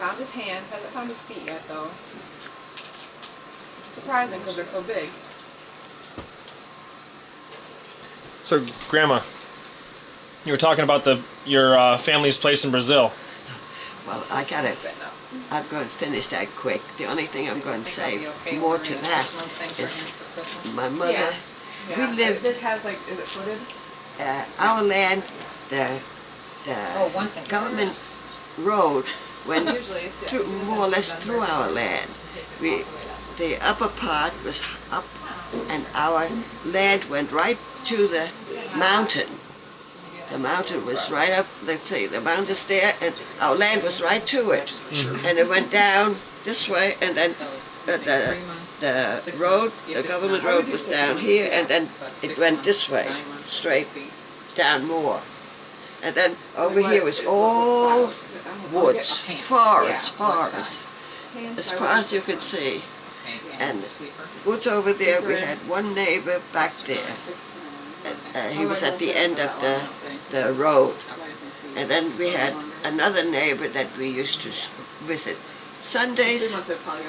found his hands. Hasn't found his feet yet, though. Which is surprising because they're so big. So, Grandma, you were talking about your family's place in Brazil. Well, I'm going to finish that quick. The only thing I'm going to say more to that is my mother. Yeah. We lived. This has like, is it footed? Our land, the government road went through, more or less through our land. The upper part was up, and our land went right to the mountain. The mountain was right up, let's see, the mountain's there, and our land was right to it. And it went down this way, and then the road, the government road was down here, and then it went this way, straight down more. And then over here was all woods, forest, as far as you could see. And woods over there, we had one neighbor back there. He was at the end of the road. And then we had another neighbor that we used to visit. Sundays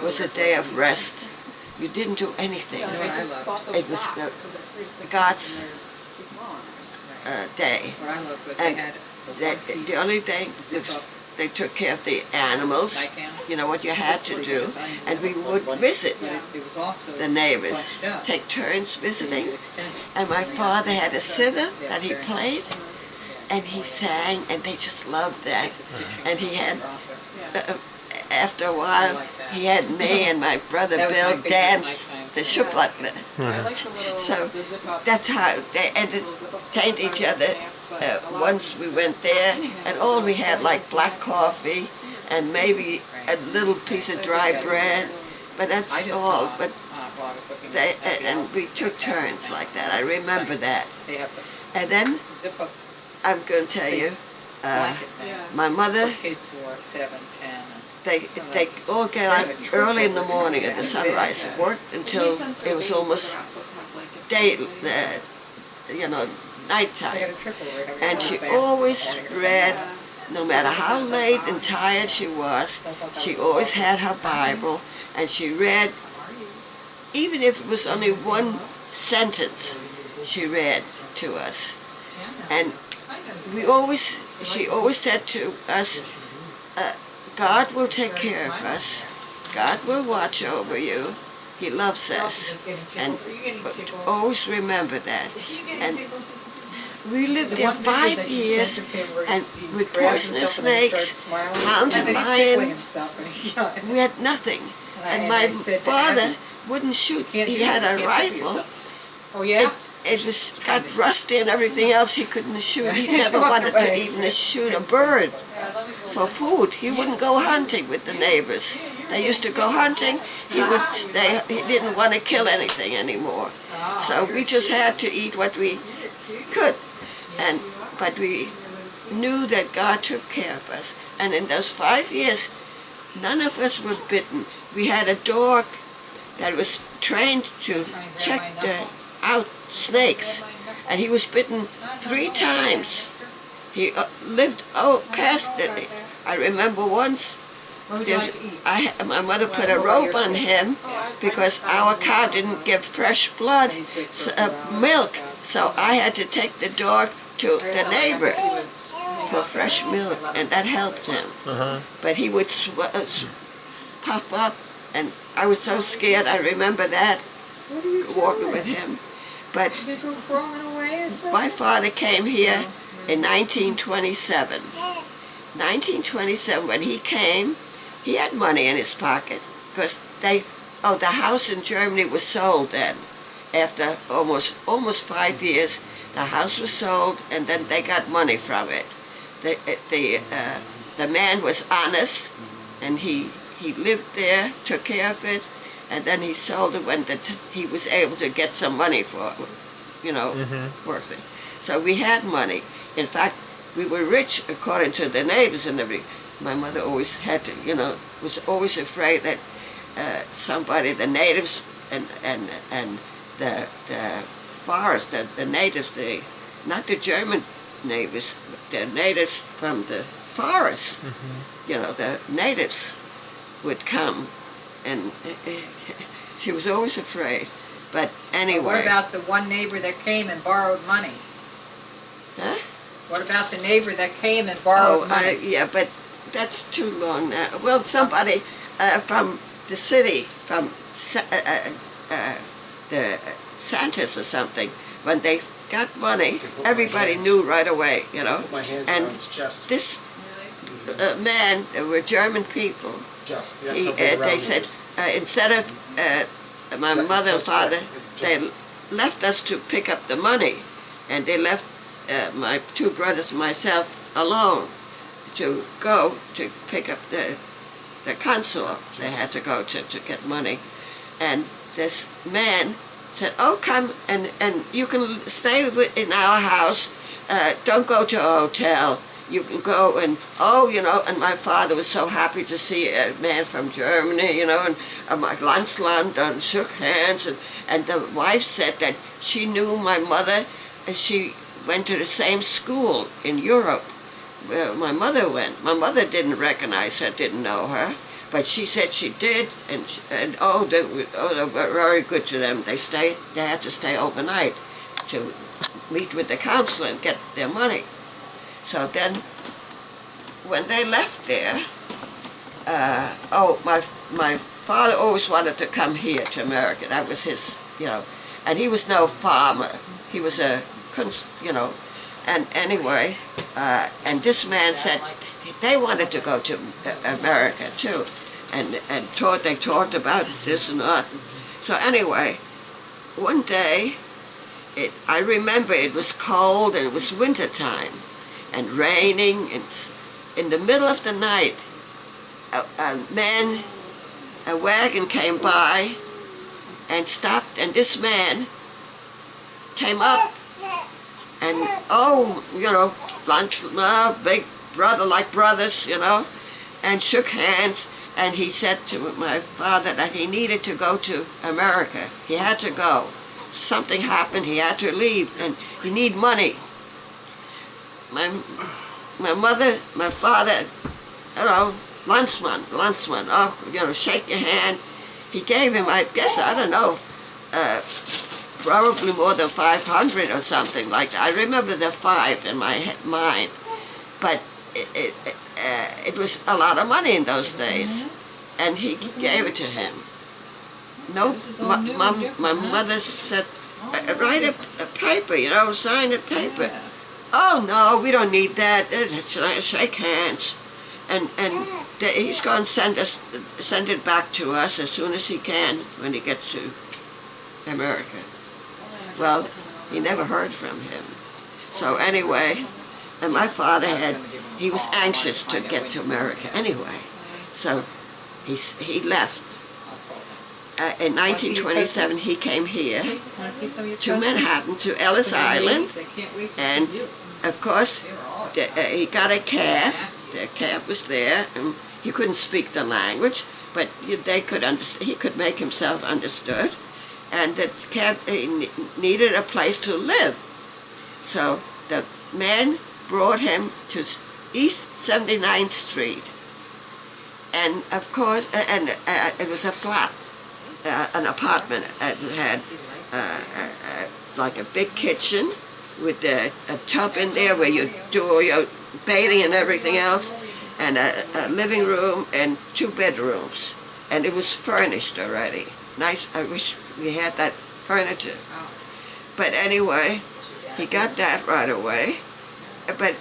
was a day of rest. You didn't do anything. It was God's day. And the only thing was they took care of the animals, you know what you had to do, and we would visit the neighbors, take turns visiting. And my father had a zither that he played, and he sang, and they just loved that. And he had, after a while, he had me and my brother Bill dance the shuplatle. So that's how they entertained each other. Once we went there, and all we had like black coffee and maybe a little piece of dry bread, but that's all. But and we took turns like that. I remember that. And then I'm going to tell you, my mother, they all get out early in the morning at the sunrise, worked until it was almost day, nighttime. And she always read, no matter how late and tired she was, she always had her Bible, and she read, even if it was only one sentence, she read to us. And she always said to us, God will take care of us. God will watch over you. He loves us. And always remember that. And we lived there 5 years, and with poisonous snakes, mountain lion, we had nothing. And my father wouldn't shoot. He had a rifle. It was got rusty and everything else. He couldn't shoot. He never wanted to even shoot a bird for food. He wouldn't go hunting with the neighbors. They used to go hunting. He didn't want to kill anything anymore. So we just had to eat what we could. But we knew that God took care of us. And in those 5 years, none of us were bitten. We had a dog that was trained to check out snakes, and he was bitten 3 times. He lived past it. I remember once, my mother put a rope on him because our cow didn't give fresh milk, so I had to take the dog to the neighbor for fresh milk, and that helped him. But he would puff up, and I was so scared. I remember that, walking with him. But my father came here in 1927. 1927, when he came, he had money in his pocket, because the house in Germany was sold then. After almost 5 years, the house was sold, and then they got money from it. The man was honest, and he lived there, took care of it, and then he sold it when he was able to get some money for it, working. So we had money. In fact, we were rich according to the neighbors and everything. My mother always had to, was always afraid that the natives and the forest, the natives, not the German neighbors, the natives from the forest. You know, the natives would come, and she was always afraid. But anyway. What about the one neighbor that came and borrowed money? Huh? What about the neighbor that came and borrowed money? Yeah, but that's too long now. Well, somebody from the city, from the Santas or something, when they got money, everybody knew right away, you know. Put my hands And around his chest. this man, they were German people. Just. That's He, how big around they it said, is. instead of my mother and father, they left us to pick up the money, and they left my two brothers and myself alone to go to pick up the consul. They had to go to get money, and this man said, "Oh, come and you can stay in our house. Don't go to a hotel. You can go and you know." And my father was so happy to see a man from Germany, you know, and my Landsland, and shook hands, and the wife said that she knew my mother, and she went to the same school in Europe where my mother went. My mother didn't recognize her, didn't know her, but she said she did, and they were very good to them. They had to stay overnight to meet with the counselor and get their money. So then, when they left there, my father always wanted to come here to America. That was his, you know, and he was no farmer. He was a, you know, and anyway, and this man said they wanted to go to America too, and they talked about this and that. So anyway, one day, I remember it was cold and it was winter time, and raining, and in the middle of the night, a wagon came by and stopped, and this man came up, and you know, big brother like brothers, you know, and shook hands, and he said to my father that he needed to go to America. He had to go. Something happened, he had to leave, and he need money. My mother, my father, you know, Landsman, you know, shake your hand. He gave him, I guess, I don't know, probably more than 500 or something like that. I remember the 5 in my mind, but it was a lot of money in those days, and he gave it to him. No, my mother said, write a paper, you know, sign a paper. Oh no, we don't need that. Shake hands, and he's going to send it back to us as soon as he can when he gets to America. Well, he never heard from him. So anyway, and my father he was anxious to get to America anyway, so he left. In 1927, he came here to Manhattan, to Ellis Island, and of course, he got a cab. The cab was there, and he couldn't speak the language, but they could he could make himself understood, and the cab needed a place to live. So the man brought him to East 79th Street, and of course, it was a flat. An apartment. It had like a big kitchen with a tub in there where you do all your bathing and everything else, and a living room and 2 bedrooms. And it was furnished already. Nice. I wish we had that furniture. But anyway, he got that right away. But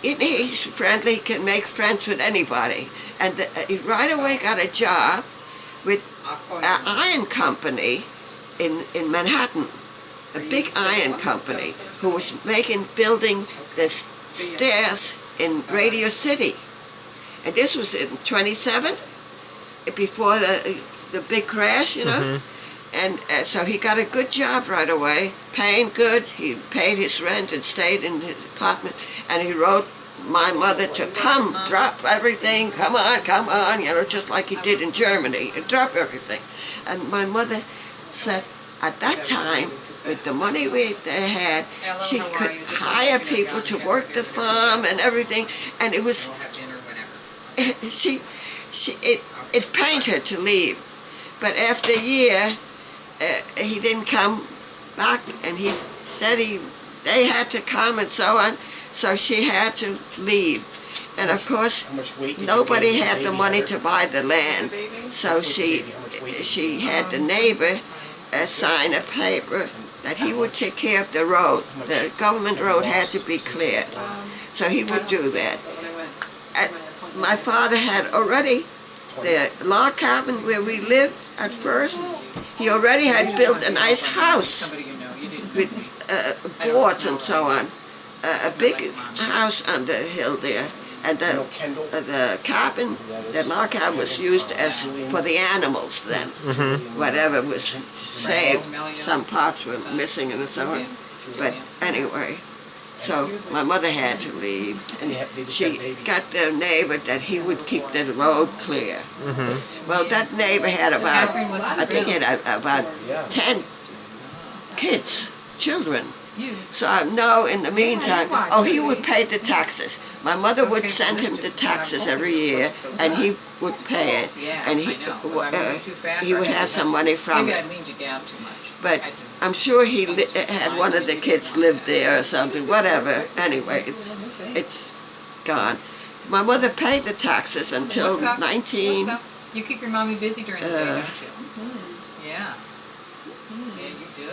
he's friendly, can make friends with anybody. And he right away got a job with an iron company in Manhattan, a big iron company who was building the stairs in Radio City. And this was in 27, before the big crash, you know. And so he got a good job right away, paying good. He paid his rent and stayed in his apartment, and he wrote my mother to come, drop everything, come on, you know, just like he did in Germany, drop everything. And my mother said, at that time, with the money they had, she could hire people to work the farm and everything, and it was it pained her to leave. But after a year, he didn't come back, and he said they had to come and so on, so she had to leave. And of course, nobody had the money to buy the land, so she had the neighbor sign a paper that he would take care of the road. The government road had to be cleared, so he would do that. My father had already, the log cabin where we lived at first, he already had built a nice house with boards and so on, a big house on the hill there. And the cabin, the log cabin was used as for the animals then. Whatever was saved, some parts were missing and so on. But anyway, so my mother had to leave, and she got the neighbor that he would keep the road clear. Well, that neighbor had about, I think he had about 10 kids, children. So I know in the meantime, he would pay the taxes. My mother would send him the taxes every year, and he would pay it, and he would have some money from it. But I'm sure he had one of the kids lived there or something, whatever. Anyway, it's gone. My mother paid the taxes until 19... You keep your mommy busy during the day, don't you? Yeah.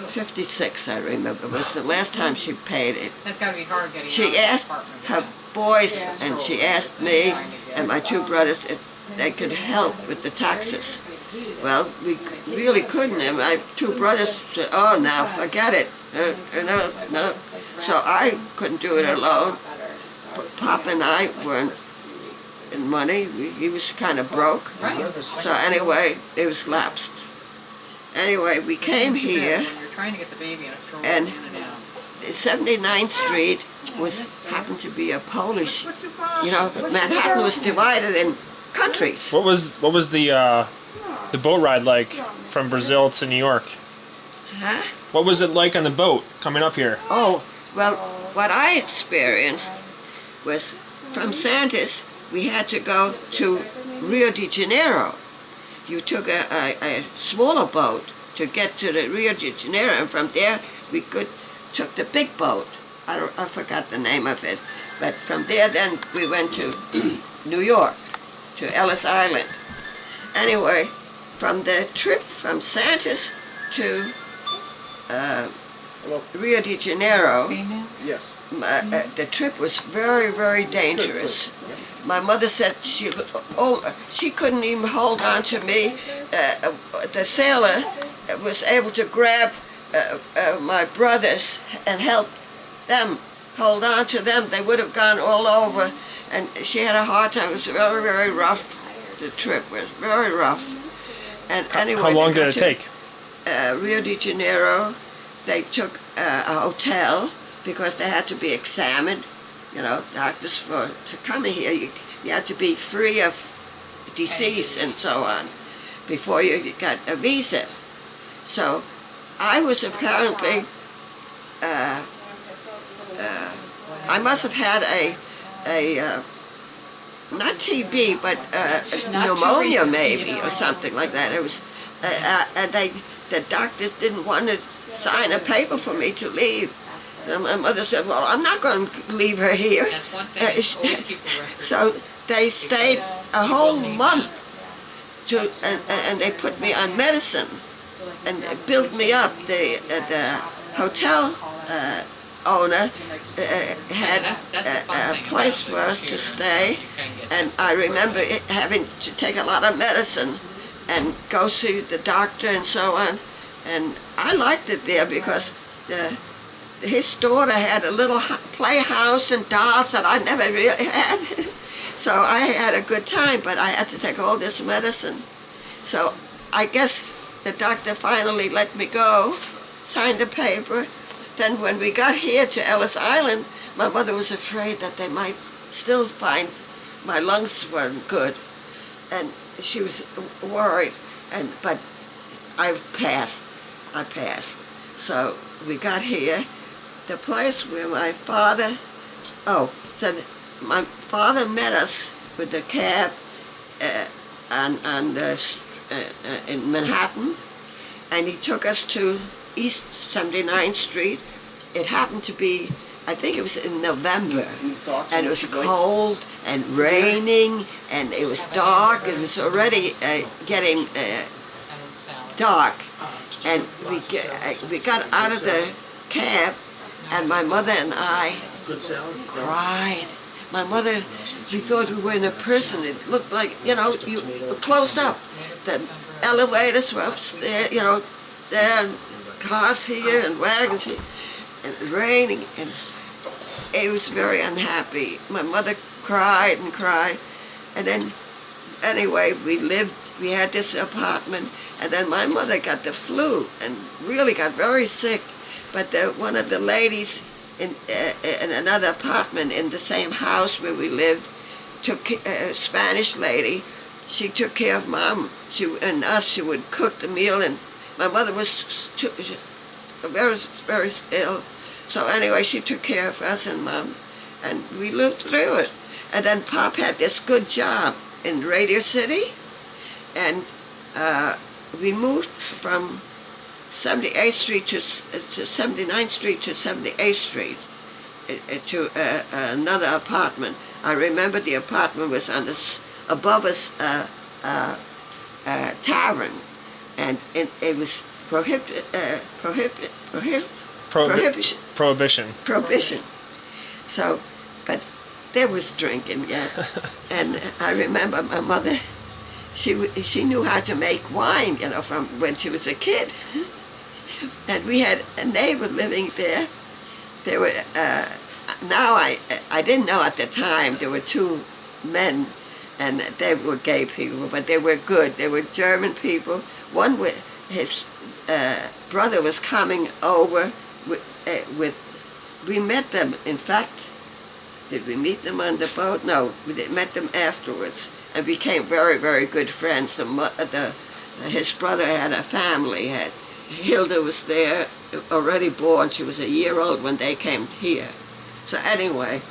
56, I remember, was the last time she paid it. That's got to be hard getting She asked her boys, and she asked me and my two brothers if they could help with the taxes. Well, we really couldn't, and my two brothers said, "Oh, now forget it, no." So I couldn't do it alone. Pop and I weren't in money. He was kind of broke. So anyway, it was lapsed. Anyway, we came here, and 79th Street happened to be a Polish, Manhattan was divided in countries. What was the boat ride like from Brazil to New York? Huh? What was it like on the boat coming up here? Oh, well, what I experienced was from Santos, we had to go to Rio de Janeiro. You took a smaller boat to get to the Rio de Janeiro, and from there we took the big boat. I forgot the name of it, but from there then we went to New York, to Ellis Island. Anyway, from the trip from Santos to Rio de Janeiro, the trip was very, very dangerous. My mother said she couldn't even hold on to me. The sailor was able to grab my brothers and help them hold on to them. They would have gone all over, and she had a hard time. It was very, very rough. The trip was very rough. And anyway, how long did it take? Rio de Janeiro, they took a hotel because they had to be examined. Doctors to come here, you had to be free of disease and so on before you got a visa. So I was apparently, I must have had a not TB, but pneumonia maybe, or something like that. It was, and the doctors didn't want to sign a paper for me to leave. And my mother said, "Well, I'm not going to leave her here." That's one thing. So they stayed a whole month, and they put me on medicine, and built me up. The hotel owner had a place for us to stay, and I remember having to take a lot of medicine and go see the doctor and so on. And I liked it there because his daughter had a little playhouse and dolls that I never really had. So I had a good time, but I had to take all this medicine. So I guess the doctor finally let me go, signed the paper. Then when we got here to Ellis Island, my mother was afraid that they might still find my lungs weren't good. And she was worried, but I passed. So we got here. The place where my father met us with the cab in Manhattan, and he took us to East 79th Street. It happened to be, I think it was in November, and it was cold and raining, and it was dark. It was already getting dark, and we got out of the cab, and my mother and I cried. My mother, we thought we were in a prison. It looked like, you were closed up. The elevators were upstairs, there, and cars here and wagons here, and it was raining, and it was very unhappy. My mother cried and cried, and then, anyway, we had this apartment, and then my mother got the flu and really got very sick, but one of the ladies in another apartment in the same house where we lived, a Spanish lady, she took care of Mom and us. She would cook the meal, and my mother was very, very ill. So anyway, she took care of us and Mom, and we lived through it. And then Pop had this good job in Radio City, and we moved from 78th Street to 79th Street to 78th Street to another apartment. I remember the apartment was on this, above us tavern, and it was prohibition. So, but there was drinking, yeah. And I remember my mother, she knew how to make wine, from when she was a kid. And we had a neighbor living there. There were, now I didn't know at the time, there were two men, and they were gay people, but they were good. They were German people. One with his brother was coming over we met them, in fact. Did we meet them on the boat? No, we met them afterwards and became very, very good friends. His brother had a family. Hilda was there, already born. She was a year old when they came here. So anyway,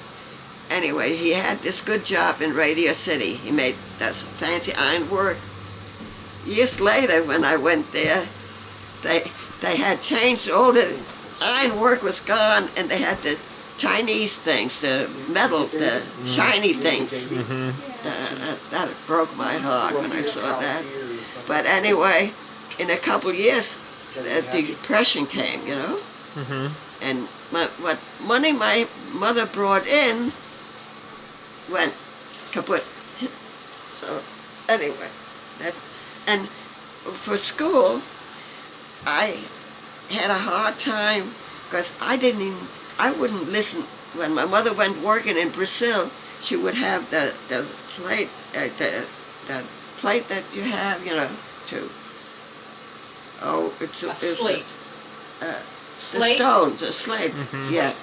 he had this good job in Radio City. He made that fancy ironwork. Years later, when I went there, they had changed. All the ironwork was gone, and they had the Chinese things, the metal, the shiny things. That broke my heart when I saw that. But anyway, in a couple years, the Depression came, and what money my mother brought in went kaput. So anyway, and for school, I had a hard time because I wouldn't listen. When my mother went working in Brazil, she would have the plate, the plate that you have, it's a slate. Slate? The slate, yeah.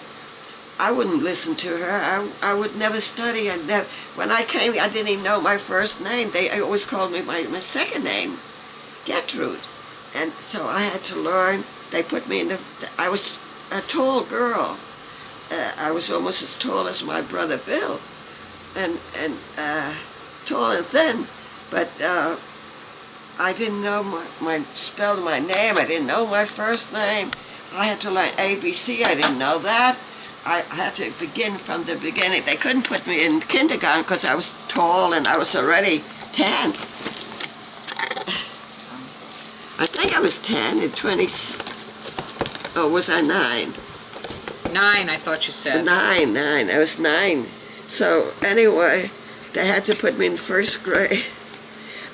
I wouldn't listen to her. I would never study. When I came, I didn't even know my first name. They always called me my second name, Gertrude. And so I had to learn. They put me in I was a tall girl. I was almost as tall as my brother Bill, and tall and thin. But I didn't know spell my name. I didn't know my first name. I had to learn ABC. I didn't know that. I had to begin from the beginning. They couldn't put me in kindergarten because I was tall and I was already 10. I think I was 10 and 20. Oh, was I 9? 9, I thought you said. 9. I was 9. So anyway, they had to put me in first grade.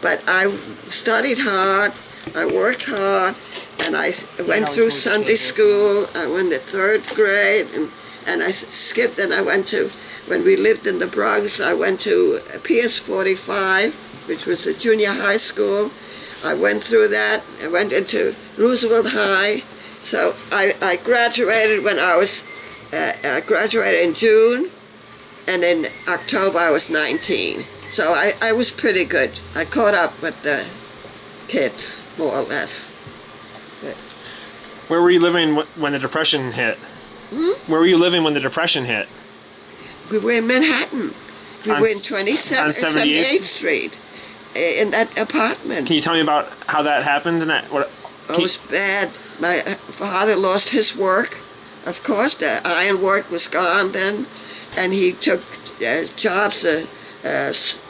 But I studied hard. I worked hard, and I went through Sunday school. I went to 3rd grade, and I skipped, and I went to, when we lived in the Bronx, I went to PS 45, which was a junior high school. I went through that. I went into Roosevelt High. So I graduated when I graduated in June, and in October I was 19. So I was pretty good. I caught up with the kids, more or less. But where were you living when the Depression hit? Where were you living when the Depression hit? We were in Manhattan. We On were in s- 27th, on 78th? 78th Street in that apartment. Can you tell me about how that happened? And It was bad. My father lost his work. Of course, the iron work was gone then, and he took jobs,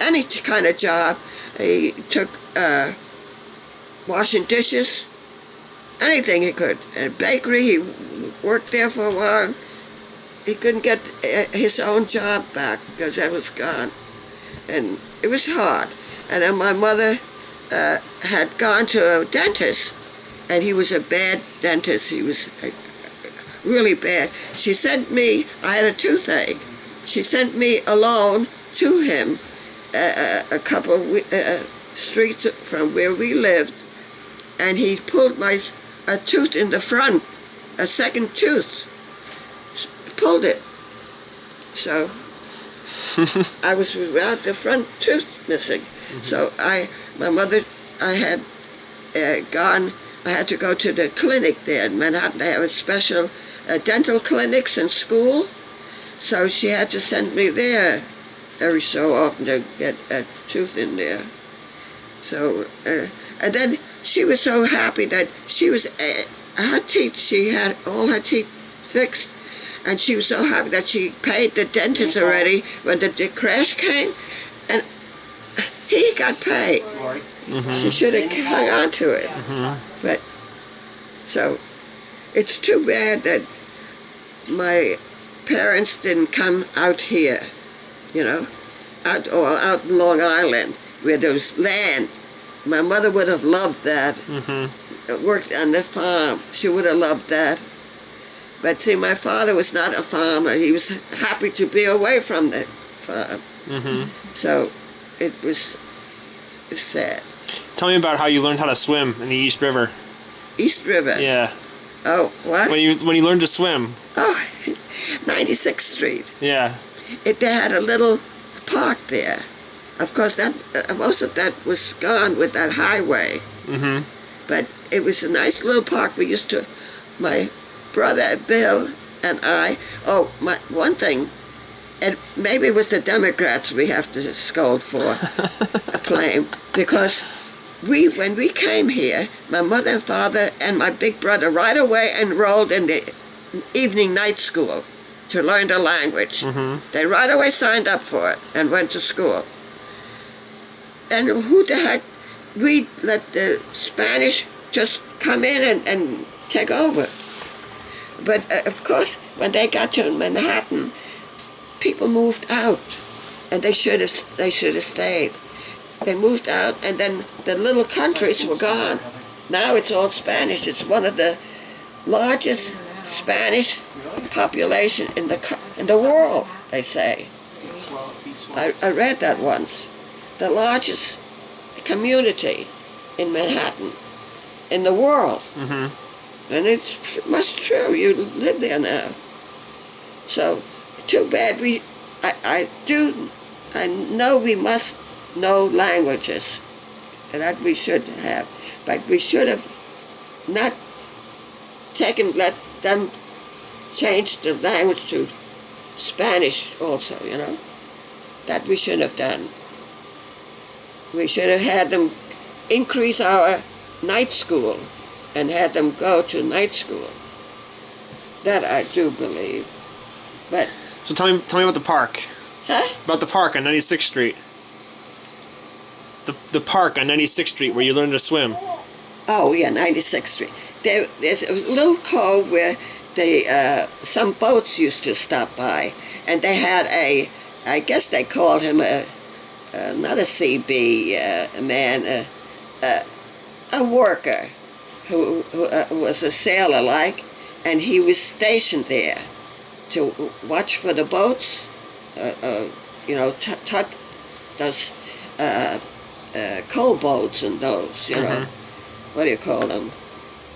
any kind of job. He took washing dishes, anything he could. A bakery, he worked there for a while. He couldn't get his own job back because that was gone. And it was hard. And then my mother had gone to a dentist, and he was a bad dentist. He was really bad. She sent me, I had a toothache. She sent me alone to him a couple streets from where we lived, and he pulled a tooth in the front, a second tooth, pulled it. So I was without the front tooth missing. So I had to go to the clinic there in Manhattan. They have a special dental clinics in school. So she had to send me there every so often to get a tooth in there. So, and then she was so happy that she was, her teeth, she had all her teeth fixed. And she was so happy that she paid the dentist already when the crash came. And he got paid. She should have hung on to it. But, so, it's too bad that my parents didn't come out here, you know, out in Long Island, where there was land. My mother would have loved that. Worked on the farm. She would have loved that. But see, my father was not a farmer. He was happy to be away from the farm. So it was sad. Tell me about how you learned how to swim in the East River. East River? Yeah. Oh, what? When you learned to swim. Oh, 96th Street. Yeah. They had a little park there. Of course, that most of that was gone with that highway. But it was a nice little park. We used to, my brother Bill and I, one thing, and maybe it was the Democrats we have to scold for a claim, because when we came here, my mother and father and my big brother right away enrolled in the evening night school to learn the language. They right away signed up for it and went to school. And who the heck, we let the Spanish just come in and take over. But of course, when they got to Manhattan, people moved out, and they should have stayed. They moved out, and then the little countries were gone. Now it's all Spanish. It's one of the largest Spanish population in the world, they say. I read that once. The largest community in Manhattan, in the world. And it's much true. You live there now. So, too bad. I know we must know languages, and that we should have. But we should have not let them change the language to Spanish also, you know. That we should have done. We should have had them increase our night school and had them go to night school. That I do believe. But So tell me about the park. huh? About the park on 96th Street. The park on 96th Street where you learned to swim. Oh yeah, 96th Street. There's a little cove where some boats used to stop by, and they had I guess they called him not a CB man, a worker who was a sailor like, and he was stationed there to watch for the boats, you know, tug those coal boats and those, you know, what do you call them?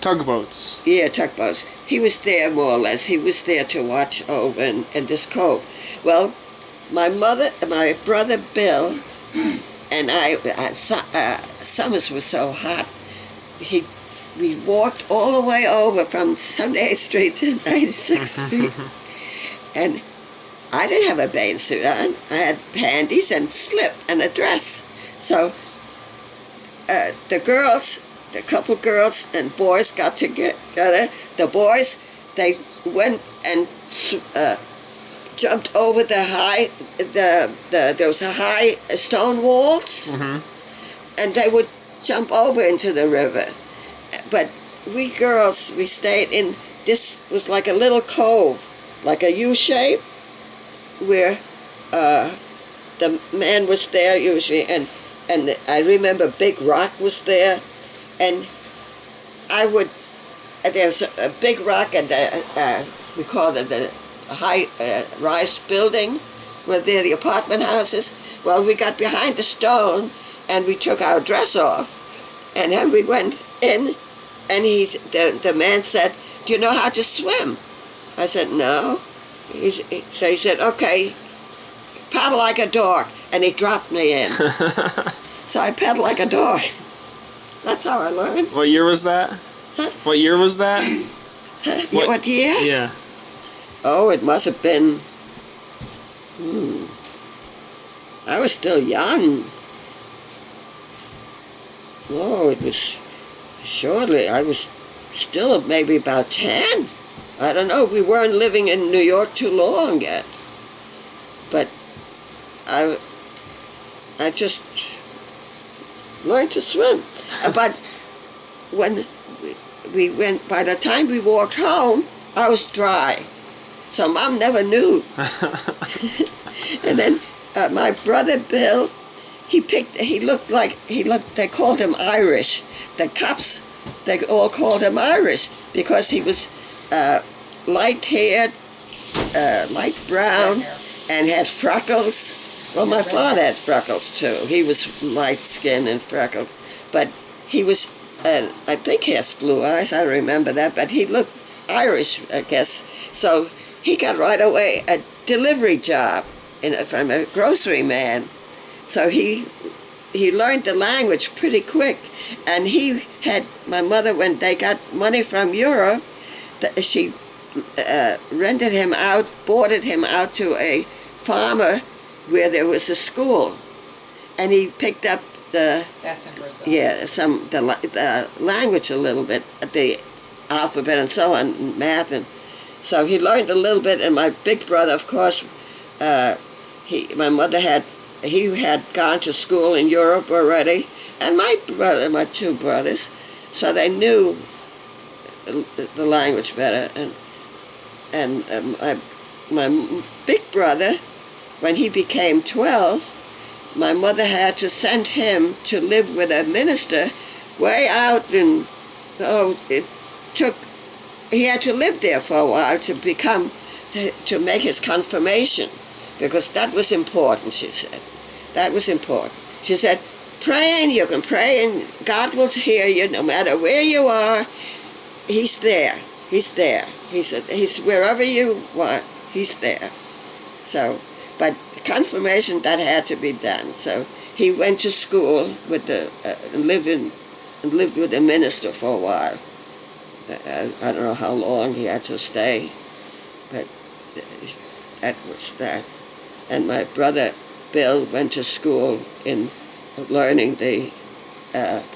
Tugboats. Yeah, tugboats. He was there more or less. He was there to watch over in this cove. Well, my brother Bill, and summers were so hot, we walked all the way over from 78th Street to 96th Street. And I didn't have a bathing suit on. I had panties and slip and a dress. So the couple girls and boys got together. The boys, they went and jumped over those high stone walls, and they would jump over into the river. But we girls, we stayed in, this was like a little cove, like a U shape, where the man was there usually, and I remember Big Rock was there, and there's a big rock, and we called it the high rise building, where there the apartment houses. Well, we got behind the stone, and we took our dress off, and then we went in, and the man said, "Do you know how to swim?" I said, "No." So he said, "Okay, paddle like a dog," and he dropped me in. So I paddled like a dog. That's how I learned. What year was that? Huh? What year was that? What year? Yeah. Oh, it must have been, I was still young. Oh, it was, surely, I was still maybe about 10. I don't know, we weren't living in New York too long yet. But I just learned to swim. But when we went, by the time we walked home, I was dry. So Mom never knew. And then my brother Bill, they called him Irish. The cops, they all called him Irish because he was light-haired, light brown, and had freckles. Well, my father had freckles too. He was light-skinned and freckled. But he was, I think he has blue eyes, I remember that, but he looked Irish, I guess. So he got right away a delivery job from a grocery man. So he learned the language pretty quick. And my mother, when they got money from Europe, she rented him out, boarded him out to a farmer where there was a school. And he picked up That's in Brazil. yeah, the language a little bit, the alphabet and so on, math, and so he learned a little bit. And my big brother, of course, he had gone to school in Europe already, and my two brothers, so they knew the language better. And my big brother, when he became 12, my mother had to send him to live with a minister way out in, he had to live there for a while to make his confirmation, because that was important, she said. That was important. She said, praying, you can pray and God will hear you no matter where you are. He's there. He's there. He's wherever you want. He's there. So, but confirmation, that had to be done. So he went to school with and lived with the minister for a while. I don't know how long he had to stay, but that was that. And my brother Bill went to school in learning the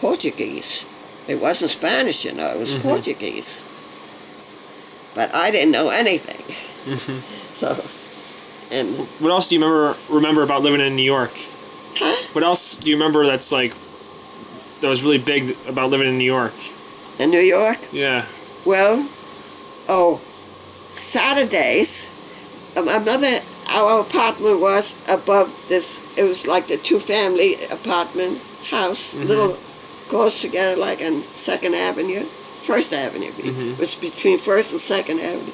Portuguese. It wasn't Spanish, it was Portuguese. But I didn't know anything. So, and what else do you remember about living in New York? Huh? What else do you remember that was really big about living in New York? In New York? Yeah. Well, Saturdays, our apartment was above this, it was like the two-family apartment house, little close together like on 2nd Avenue, 1st Avenue. It was between 1st and 2nd Avenue.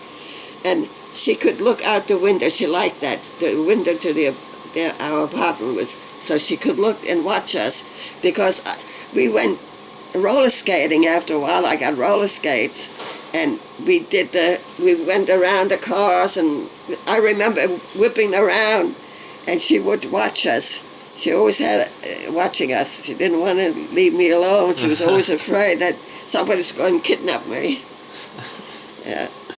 And she could look out the window, she liked that, the window to our apartment was, so she could look and watch us, because we went roller skating after a while. I got roller skates, and we went around the cars, and I remember whipping around, and she would watch us. She always had watching us. She didn't want to leave me alone. She was always afraid that somebody's going to kidnap me. Yeah.